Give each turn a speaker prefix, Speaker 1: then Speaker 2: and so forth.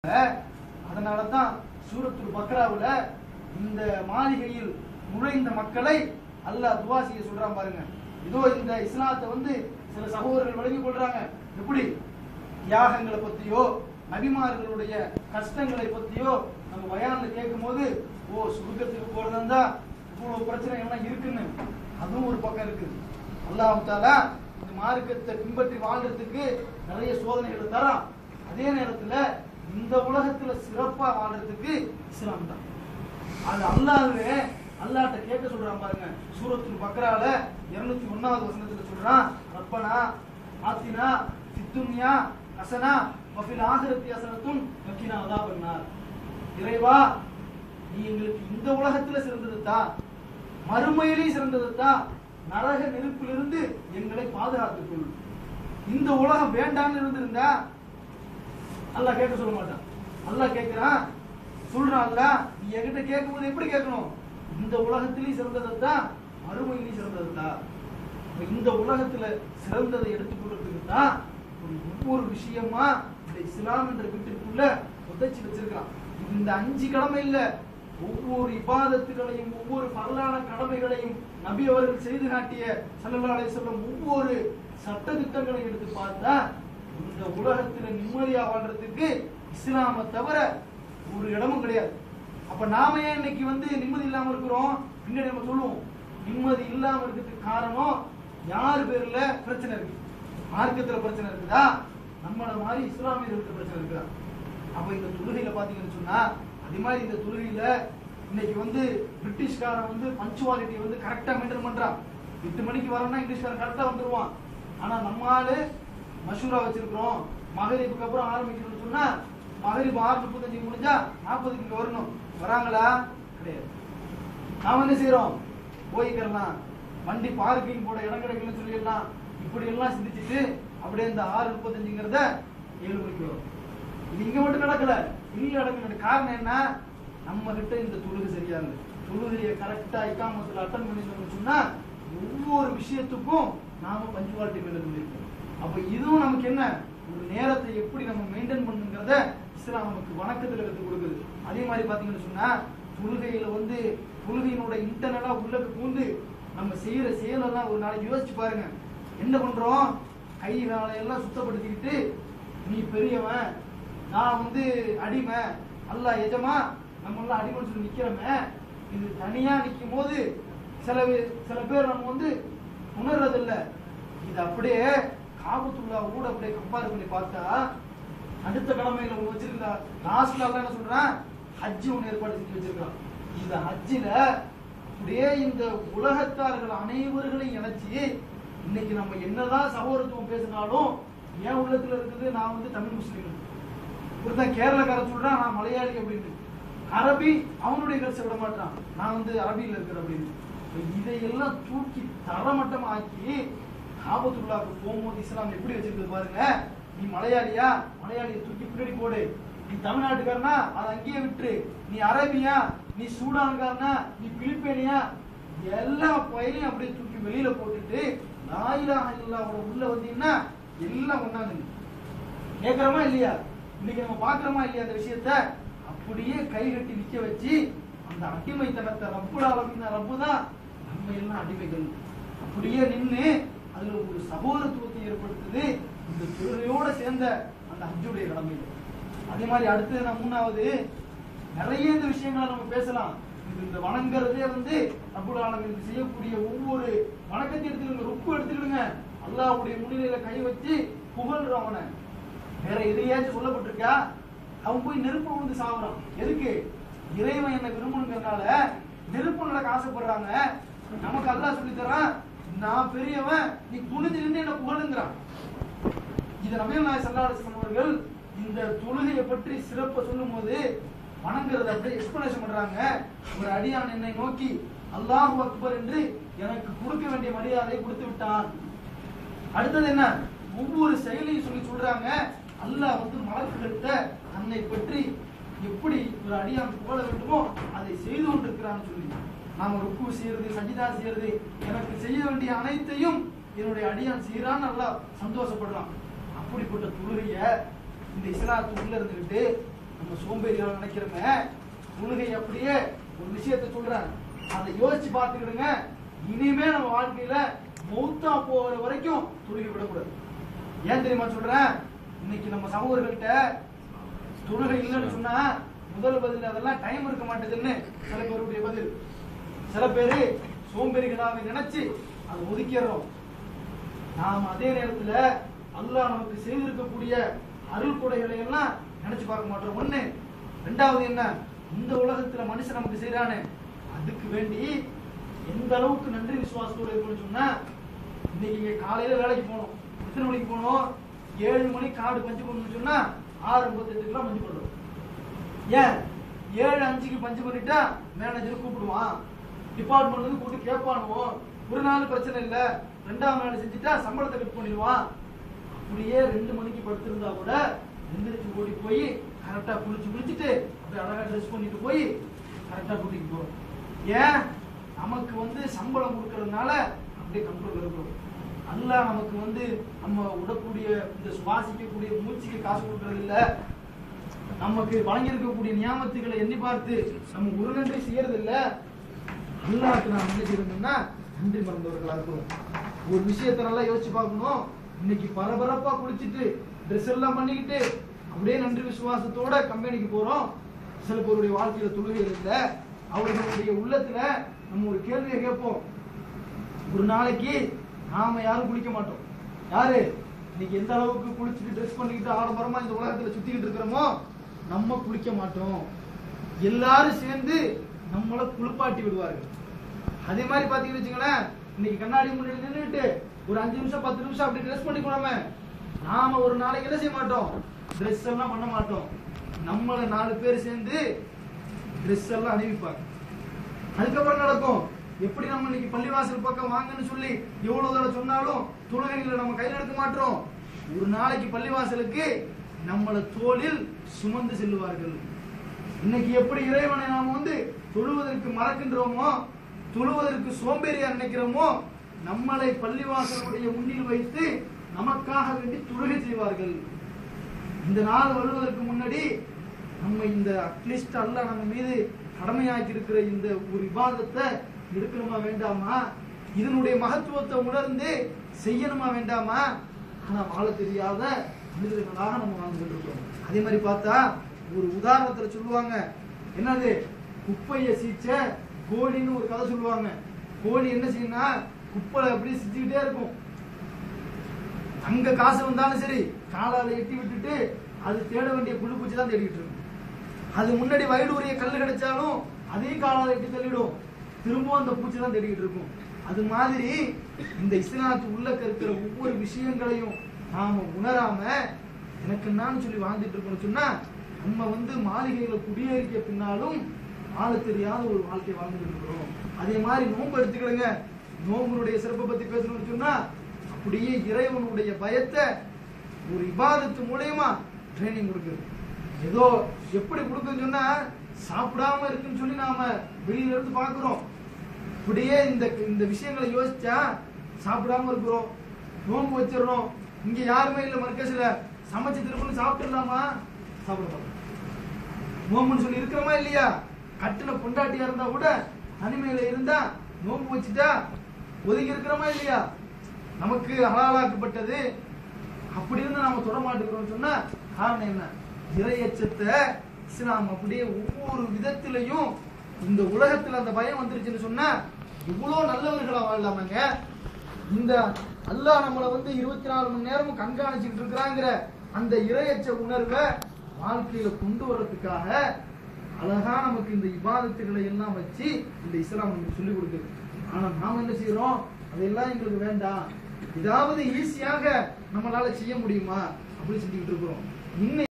Speaker 1: அதனாலதான் சூரத்துல் பக்ராவுல இந்த மாளிகையில் நுழைந்த மக்களை அல்லாஹ் துஆ செய்ய சொல்றான் பாருங்க. இதோ இந்த இஸ்லாத்தை சில சகோதரர்கள் வழங்கிக் கொள்றாங்க. எப்படி தியாகங்களை பத்தியோ நபிமார்களுடைய கஷ்டங்களை பத்தியோ நம்ம பயான்ல கேட்கும் போது சுருக்கத்துக்கு போறதா இவ்வளவு பிரச்சனை எல்லாம் இருக்குன்னு அதுவும் ஒரு பக்கம் இருக்கு. அல்லாஹ் தஆலா இந்த மார்க்கத்தை பின்பற்றி வாழ்றதுக்கு நிறைய சோதனைகளை தரான். அதே நேரத்துல இந்த உலகத்துல சிறப்பா வாழ்றதுக்கு இஸ்லாம் தான். அது அல்லாஹ்ட்ட கேட்க சொல்றான் பாருங்க. சூரத்துல் பக்ரால 201வது வசனத்துல சொல்றான், ரப்பனா ஆத்தினா ஃபித் துன்யா ஹஸனா வ ஃபில் ஆகிரத்தி ஹஸனத்துன் வ கினா அஸாபன்னார். இறைவா, நீ எங்களுக்கு இந்த உலகத்துல சிறந்தது தான், மறுமையிலே சிறந்தது தான், நரக நெருப்பிலிருந்து எங்களை பாதுகாத்துக் கொள். இந்த உலகம் வேண்டான்னு இருந்திருந்தா அல்லாஹ் கேட்க சொல்ல மாட்டான். அல்லாஹ் கேட்கிறான், சொல்றான் அல்லாஹ், நீ என்கிட்ட கேட்கும்போது எப்படி கேட்கணும்? இந்த உலகத்திலேயும் சிறந்ததுதான், மறுமையிலேயும் சிறந்ததுதான். இந்த உலகத்துல சிறந்ததை எடுத்துக்கொள்றதுக்கு தான் ஒவ்வொரு விஷயமா இந்த இஸ்லாம் என்ற வீட்டிற்குள்ள புதைச்சி வச்சிருக்கான். இந்த 5 கடமை இல்ல, ஒவ்வொரு இபாதத்துகளையும் ஒவ்வொரு பரலான கடமைகளையும் நபி அவர்கள் செய்து காட்டிய ஸல்லல்லாஹு அலைஹி வஸல்லம் ஒவ்வொரு சட்ட திட்டங்களையும் எடுத்து பார்த்தா இந்த உலகத்துல நிம்மதியா வாழ்றதுக்கு இஸ்லாமை தவிர ஒரு இடமும் கிடையாது. அப்ப நாம ஏன் இன்னைக்கு நிம்மதி இல்லாம இருக்கிறோம்? பின்னாடி நம்ம சொல்லுவோம். நிம்மதி இல்லாம இருக்கிறதுக்கு காரணம் யார் பேர்ல பிரச்சனை இருக்கு? மார்க்கத்துல பிரச்சனை இருக்குதா? நம்மள மாதிரி இஸ்லாமியர்களுக்கு பிரச்சனை இருக்குதா? அப்ப இந்த தொழுகையில பாத்தீங்கன்னு சொன்னா அதே மாதிரி இந்த தொழுகையில இன்னைக்கு பிரிட்டிஷ்காரன் பஞ்சுவாலிட்டி கரெக்டா மெயின்டைன் பண்றான். 8 மணிக்கு வரணும்னா இங்கிலீஷ்காரன் கரெக்டா வந்துருவான். ஆனா நம்ம ஆளு மஷூரா வச்சிருக்கிறோம், மகரிபுக்கு அப்புறம் ஆரம்பிக்கணும்னு சொன்னா மகரிப் 6:35 முடிஞ்சா 40க்கு இங்க வரணும். வராங்களா? கிடையாது. நாம என்ன செய்யறோம்? போய்க்கலாம், வண்டி பார்க்கிங் போட இடம் கிடைக்கலன்னு சொல்லிடலாம். இப்படி எல்லாம் சிந்திச்சுட்டு அப்படியே இந்த 6:35ங்கிறத 7 மணிக்கு வரும். இது இங்க மட்டும் நடக்கல, இங்க நடக்கல. காரணம் என்ன? நம்ம கிட்ட இந்த தொழுகை சரியா இல்லை. தொழுகையை கரெக்டா இக்காமத்துல அட்டன் பண்ணி சொன்னா ஒவ்வொரு விஷயத்துக்கும் நாம பஞ்சுவாலிட்டி மெயின்டைன் பண்ணிருக்கோம். அப்ப இதுவும் நமக்கு என்ன, ஒரு நேரத்தை எப்படி நம்ம மெயின்டைன் பண்ணுங்கிறத இஸ்லாம் நமக்கு வணக்கத்துல கற்றுக் கொடுக்குது. அதே மாதிரி பாத்தீங்கன்னு சொன்னா தொழுகையில தொழுகையினோட இன்டர்னலா உள்ளக்கு பூந்து நம்ம செய்யற செயலெல்லாம் ஒரு நாளைக்கு யோசிச்சு பாருங்க. என்ன பண்றோம்? கை காலையெல்லாம் சுத்தப்படுத்திக்கிட்டு நீ பெரியவன், நான் அடிமை, அல்லாஹ் எஜமா, நம்ம எல்லாம் அடிமைன்னு சொல்லி நிக்கிறோமே. இது தனியா நிக்கும் போது சில பேர் நம்ம உணர்றது இல்ல. இது அப்படியே காபத்துல்லா கூட அப்படியே கம்பேர் பண்ணி பார்த்தா அடுத்த கடமையில ஒண்ணு வச்சிருக்கா. லாஸ்ட்ல என்ன சொல்றான்? ஹஜ்ஜி ஒண்ணு ஏற்பாடு செஞ்சு வச்சிருக்கான். இந்த ஹஜ்ஜில அப்படியே இந்த உலகத்தார்கள் அனைவர்களையும் இணைச்சி இன்னைக்கு நம்ம என்னதான் சகோதரத்துவம் பேசினாலும் என் உள்ளத்துல இருக்குது நான் தமிழ் முஸ்லீம். ஒருத்தன் கேரளக்கார சொல்றான் நான் மலையாளி அப்படின்னு. அரபி அவனுடைய கருத்தை விட மாட்டான், நான் அரபியில இருக்கிற அப்படின்னு. இதையெல்லாம் தூக்கி தரமட்டம் ஆக்கி காபத்துல்லாவுக்கு போகும்போது இஸ்லாம் எப்படி வச்சிருக்கு பாருங்க. நீ மலையாளியா, மலையாளியை தூக்கி பின்னாடி போடு. நீ தமிழ்நாட்டுக்காரனா அதை அங்கேயே விட்டுரு. நீ அரபியா, நீ சூடான்காரனா, நீ பிலிப்பேனியா, எல்லா பயிலையும் அப்படியே தூக்கி வெளியில போட்டுட்டு லா இலாஹ இல்லல்லாஹ் உள்ள வந்தீங்கன்னா எல்லாம் ஒண்ணாங்க. கேட்கிறோமா இல்லையா? இன்னைக்கு நம்ம பாக்குறோமா இல்லையா அந்த விஷயத்த? அப்படியே கை கட்டி நிக்க வச்சு அந்த அடிமைத்தனத்தை ரப்புல் ஆலமீன் ரப்பு தான், நம்ம எல்லாம் அடிமைகள். அப்படியே நின்று அதுல ஒரு சகோதரத்துவத்தை ஏற்படுத்துது இந்த தொழுகையோட சேர்ந்த அந்த ஹஜ்ஜுடைய கடமை. அதே மாதிரி அடுத்தது நான் 3வது நிறைய இந்த விஷயங்களை நம்ம பேசலாம். இந்த வணங்குறதே ரப்புல் ஆலமீன் செய்யக்கூடிய ஒவ்வொரு வணக்கத்தை எடுத்துக்கிடுங்க, ருக்கு எடுத்துக்கிடுங்க. அல்லாஹ்வுடைய முன்னிலையில கை வச்சு புகழ்றவன வேற எதையாச்சும் சொல்லப்பட்டிருக்கா? அவன் போய் நெருப்பு சாகுறான். எதுக்கு? இறைவன் என்ன விரும்பணுங்கிறதுனால நெருப்பு நடக்க ஆசைப்படுறாங்க. நமக்கு அல்லாஹ் சொல்லி தரான், நான் பெரியவன், நீ குனிஞ்சு நின்று என்ன புகழுங்கிறான். இது நபிகள் நாயகம் ஸல்லல்லாஹு அலைஹி வஸல்லம் அவர்கள் இந்த தொழுகையை பற்றி சிறப்பை சொல்லும் போது வணங்குறத அப்படியே எக்ஸ்பிளனேஷன் பண்றாங்க. ஒரு அடியான் என்னை நோக்கி அல்லாஹு அக்பர் என்று எனக்கு கொடுக்க வேண்டிய மரியாதையை கொடுத்து விட்டான். அடுத்தது என்ன? ஒவ்வொரு செயலையும் சொல்றாங்க. அல்லாஹ் மலக்குகிட்ட தன்னை பற்றி எப்படி ஒரு அடியான் புகழ வேண்டுமோ அதை செய்து கொண்டிருக்கிறான்னு சொல்லி, நாம ருக்கு செய்யறது, சஜிதா செய்யறது, எனக்கு செய்ய வேண்டிய அனைத்தையும் என்னுடைய அடியான் செய்யறான்னு அல்லாஹ் சந்தோஷப்படுறான். அப்படிப்பட்ட தொழுகைய இந்த இஸ்லாத்து உள்ள இருந்துகிட்டு நம்ம சோம்பேறியாக நினைக்கிறோமே, தொழுகை அப்படியே ஒரு விஷயத்தை சொல்றேன், அதை யோசிச்சு பார்த்துக்கிடுங்க. இனிமே நம்ம வாழ்க்கையில மௌத்தா போகிற வரைக்கும் தொழுகை விடக்கூடாது. ஏன் தெரியுமா சொல்றேன்? இன்னைக்கு நம்ம சகோதரர்கள்ட்ட தொழுகை இல்லைன்னு சொன்னா முதல் பதில் அதெல்லாம் டைம் இருக்க மாட்டேதுன்னு சில பேருடைய பதில். சில பேரு சோம்பேறிகளாக நினைச்சு அதை ஒதுக்கிடுறோம். நாம் அதே நேரத்துல அல்லாஹ் நமக்கு செய்திருக்கக்கூடிய அருள் கொடைகளை எல்லாம் நினைச்சு பார்க்க மாட்டோம். ஒண்ணு. ரெண்டாவது என்ன, இந்த உலகத்துல மனுஷன் நமக்கு செய்யறானே அதுக்கு வேண்டி எந்த அளவுக்கு நன்றி விசுவாசத்தோடு இருக்குன்னு சொன்னா, இன்னைக்கு இங்க காலையில வேலைக்கு போனோம், எத்தனை மணிக்கு போனோம்? 7 மணிக்கு கார்டு பஞ்சு பண்ணணும்னு சொன்னா 6:58 பஞ்சு பண்றோம். ஏன் 7:05 பஞ்சு பண்ணிட்டா மேனேஜர் கூப்பிடுவான், டிபார்ட்மெண்ட் கூப்பிட்டு கேட்பானுவோம். ஒரு நாள் பிரச்சனை இல்ல, 2ஆம் நாள் செஞ்சுட்டா சம்பளத்தை கட் பண்ணிடுவான். அப்படியே 2 மணிக்கு படுத்திருந்தா கூட எந்திரிச்சு ஓடி போய் கரெக்டா குளிச்சுட்டு அப்படியே அழகா ட்ரெஸ் பண்ணிட்டு போய் கரெக்டா கூட்டிட்டு போறோம். ஏன்? நமக்கு சம்பளம் கொடுக்கறதுனால அப்படியே கண்ட்ரோல் இருக்கிறோம். அல்லாஹ் நமக்கு நம்ம விடக்கூடிய இந்த சுவாசிக்கக்கூடிய மூச்சுக்கு காசு கொடுக்கறது இல்ல, நமக்கு வழங்கியிருக்கக்கூடிய நியாமத்துகளை எண்ணி பார்த்து நம்ம ஒரு நன்றி செய்யறது இல்ல. அல்லாஹ்க்கு நாம் என்ன செய்யணும்னா நன்றி மறந்தவர்களா இருக்கணும். ஒரு விஷயத்தை நல்லா யோசிச்சு பார்க்கணும். இன்னைக்கு பரபரப்பா குளிச்சுட்டு ட்ரெஸ் எல்லாம் பண்ணிக்கிட்டு அப்படியே நன்றி விசுவாசத்தோட கம்பெனிக்கு போறோம். சில பேருடைய வாழ்க்கையில தொழுகைகள் இல்ல. அவர்களுடைய உள்ளத்துல நம்ம ஒரு கேள்வியை கேட்போம். ஒரு நாளைக்கு நாம யாரும் குளிக்க மாட்டோம். யாரு இன்னைக்கு எந்த அளவுக்கு குளிச்சுட்டு ட்ரெஸ் பண்ணிக்கிட்டு ஆடம்பரமா இந்த உலகத்துல சுத்திக்கிட்டு இருக்கிறோமோ நம்ம குளிக்க மாட்டோம். எல்லாரும் சேர்ந்து நம்மள குளிப்பாட்டி விடுவார்கள். அதே மாதிரி பாத்தீங்கன்னு வச்சுங்களேன், இன்னைக்கு கண்ணாடி முன்னாடி நின்றுட்டு ஒரு 5 நிமிஷம் 10 நிமிஷம் அப்படி ட்ரெஸ் பண்ணிக்கலாம, நாம ஒரு நாளைக்கு என்ன செய்ய மாட்டோம், ட்ரெஸ் எல்லாம் பண்ண மாட்டோம். நம்மள 4 பேர் சேர்ந்து ட்ரெஸ் எல்லாம் அணிவிப்பாங்க. அதுக்கப்புறம் நடக்கும், எப்படி நம்ம இன்னைக்கு பள்ளிவாசல் பக்கம் வாங்கன்னு சொல்லி எவ்வளவு தடவை சொன்னாலும் தொழுகைகளை நம்ம கையில் எடுக்க மாட்டோம். ஒரு நாளைக்கு பள்ளிவாசலுக்கு நம்மள தோளில் சுமந்து செல்லுவார்கள். இன்னைக்கு எப்படி இறைவனை நாம தொழுவதற்கு மறக்கின்றோமோ, தொழுவதற்கு சோம்பேறியா நினைக்கிறோமோ, நம்மளை பள்ளிவாசலுடைய முன்னில் வைத்து நமக்காக வேண்டி தொழுகை செய்வார்கள். இந்த நாள் வருவதற்கு முன்னாடி நம்ம இந்த அட்லீஸ்ட் அல்லாஹ் நம்ம மீது கடமையாக்கி இருக்கிற இந்த ஒரு இபாதத்தை எடுக்கணுமா வேண்டாமா, இதனுடைய மகத்துவத்தை உணர்ந்து செய்யணுமா வேண்டாமா? ஆனா வாழ தெரியாத மனிதர்களாக நம்ம வாழ்ந்து இருக்கோம். அதே மாதிரி பார்த்தா ஒரு உதாரணத்துல சொல்லுவாங்க, என்னது, குப்பையை சீச்ச கோழின்னு ஒரு கதை சொல்லுவாங்க. கோழி என்ன செய்யும்னா குப்பை அப்படியே சிச்சுக்கிட்டே இருக்கும். அங்க காசு வந்தாலும் சரி காலால எட்டி விட்டுட்டு அது தேட வேண்டிய புழு பூச்சி தான் தேடிட்டு இருக்கும். அது முன்னாடி வயடு உரிய கல் கிடைச்சாலும் அதையும் காலால எட்டி தள்ளிடும், திரும்பவும் அந்த பூச்சி தான் தேடிட்டு இருக்கும். அது மாதிரி இந்த இஸ்லாத்து உள்ள இருக்கிற ஒவ்வொரு விஷயங்களையும் நாம உணராம எனக்கு நான் சொல்லி வாழ்ந்துட்டு இருக்கோம்னு சொன்னா நம்ம மாளிகைகளை குடியேறிக்க பின்னாலும் வாழ தெரியாத ஒரு வாழ்க்கை வாழ்ந்துட்டு இருக்கிறோம். அதே மாதிரி நோன்பு எடுத்துக்கிடுங்க. நோம்புடைய சிறப்பை பத்தி பேசணும்னு சொன்னா அப்படியே இறைவனுடைய பயத்தை ஒரு இபாதத்து மூலமா ட்ரைனிங் கொடுக்குது. ஏதோ எப்படி கொடுக்குன்னு சொன்னா சாப்பிடாம இருக்குன்னு சொல்லி நாம வெளியில இருந்து பாக்குறோம். அப்படியே இந்த விஷயங்களை யோசிச்சா சாப்பிடாம இருக்கிறோம், நோம்பு வச்சிடறோம். இங்க யாருமே இல்ல மர்க்கஸ்ல, சமைச்சு திருப்பி சாப்பிட்டுலாமா? சாப்பிட நோம்புன்னு சொல்லி இருக்கிறோமா இல்லையா? கட்டின பொண்டாட்டியா இருந்தா கூட தனிமையில இருந்தா நோம்பு வச்சுட்டா ஒதுங்கி இருக்கிறோமா இல்லையா? நமக்கு ஹலாலாக்கப்பட்டது அப்படி இருந்து நாம தொட மாட்டேங்கிறோம் சொன்னா காரணம் என்ன? இறையச்சத்தை இஸ்லாம் அப்படியே ஒவ்வொரு விதத்திலையும் இந்த உலகத்துல அந்த பயம் வந்துருச்சுன்னு சொன்னா இவ்வளவு நல்லவர்களா வாழலாமாங்க. இந்த அல்லாஹ் நம்மளை 24 மணி நேரமும் கண்காணிச்சுட்டு இருக்கிறாங்கிற அந்த இறையச்ச உணர்வை வாழ்க்கையில கொண்டு வர்றதுக்காக அழகா நமக்கு இந்த இபாதத்துகளை எல்லாம் வச்சு இந்த இஸ்லாம் நமக்கு சொல்லிக் கொடுக்குது. ஆனா நாம என்ன செய்யறோம், அதெல்லாம் எங்களுக்கு வேண்டாம், இதாவது ஈஸியாக நம்மளால செய்ய முடியுமா அப்படி செஞ்சுக்கிட்டு இருக்கிறோம். இன்னும்